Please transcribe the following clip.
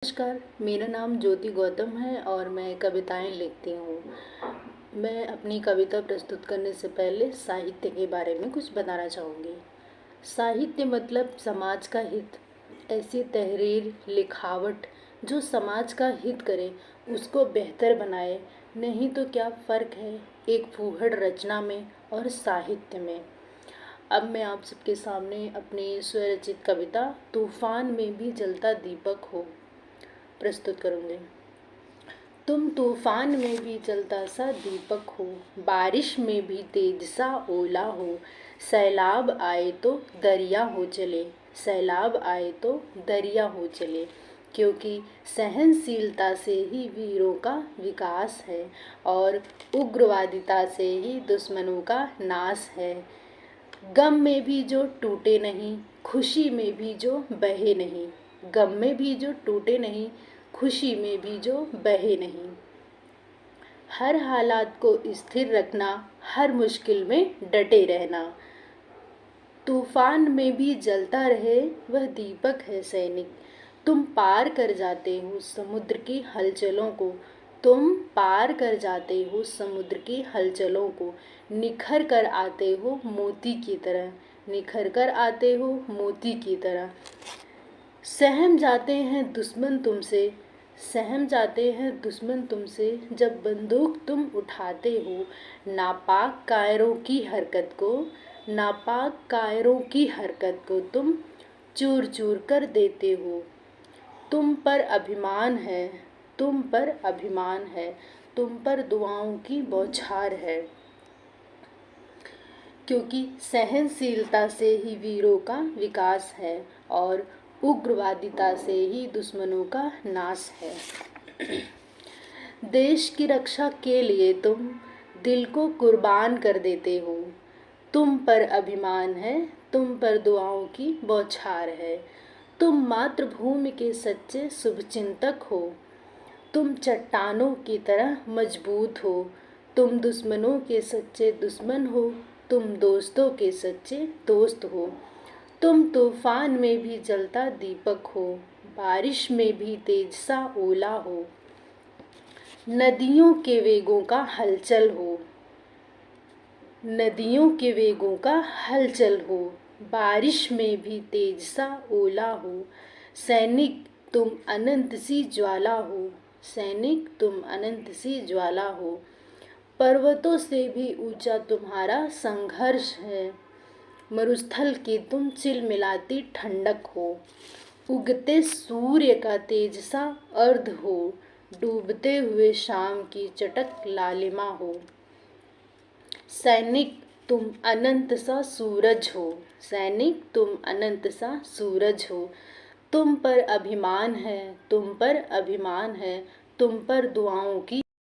नमस्कार, मेरा नाम ज्योति गौतम है और मैं कविताएं लिखती हूँ। मैं अपनी कविता प्रस्तुत करने से पहले साहित्य के बारे में कुछ बताना चाहूँगी। साहित्य मतलब समाज का हित। ऐसी तहरीर, लिखावट जो समाज का हित करे, उसको बेहतर बनाए। नहीं तो क्या फ़र्क है एक फूहड़ रचना में और साहित्य में। अब मैं आप सबके सामने अपनी स्वरचित कविता तूफान में भी जलता दीपक हो प्रस्तुत करूँगी। तुम तूफान में भी जलता सा दीपक हो, बारिश में भी तेज सा ओला हो, सैलाब आए तो दरिया हो चले, सैलाब आए तो दरिया हो चले। क्योंकि सहनशीलता से ही वीरों का विकास है और उग्रवादिता से ही दुश्मनों का नाश है। गम में भी जो टूटे नहीं, खुशी में भी जो बहे नहीं, गम में भी जो टूटे नहीं, खुशी में भी जो बहे नहीं। हर हालात को स्थिर रखना, हर मुश्किल में डटे रहना। तूफान में भी जलता रहे वह दीपक है सैनिक। तुम पार कर जाते हो समुद्र की हलचलों को, तुम पार कर जाते हो समुद्र की हलचलों को। निखर कर आते हो मोती की तरह, निखर कर आते हो मोती की तरह। सहम जाते हैं दुश्मन तुमसे, सहम जाते हैं दुश्मन तुमसे, जब बंदूक तुम उठाते हो। नापाक कायरों की हरकत को, नापाक कायरों की हरकत को तुम चूर चूर कर देते हो। तुम पर अभिमान है, तुम पर अभिमान है, तुम पर दुआओं की बौछार है। क्योंकि सहनशीलता से ही वीरों का विकास है और उग्रवादिता से ही दुश्मनों का नाश है। देश की रक्षा के लिए तुम दिल को कुर्बान कर देते हो। तुम पर अभिमान है, तुम पर दुआओं की बौछार है। तुम मातृभूमि के सच्चे शुभचिंतक हो, तुम चट्टानों की तरह मजबूत हो। तुम दुश्मनों के सच्चे दुश्मन हो, तुम दोस्तों के सच्चे दोस्त हो। तुम तूफान में भी जलता दीपक हो, बारिश में भी तेज सा ओला हो। नदियों के वेगों का हलचल हो, नदियों के वेगों का हलचल हो, बारिश में भी तेज सा ओला हो। सैनिक तुम अनंत सी ज्वाला हो, सैनिक तुम अनंत सी ज्वाला हो। पर्वतों से भी ऊंचा तुम्हारा संघर्ष है, मरुस्थल की तुम चिलमिलाती ठंडक हो। उगते सूर्य का तेज सा अर्ध हो, डूबते हुए शाम की चटक लालिमा हो। सैनिक तुम अनंत सा सूरज हो, सैनिक तुम अनंत सा सूरज हो। तुम पर अभिमान है, तुम पर अभिमान है, तुम पर दुआओं की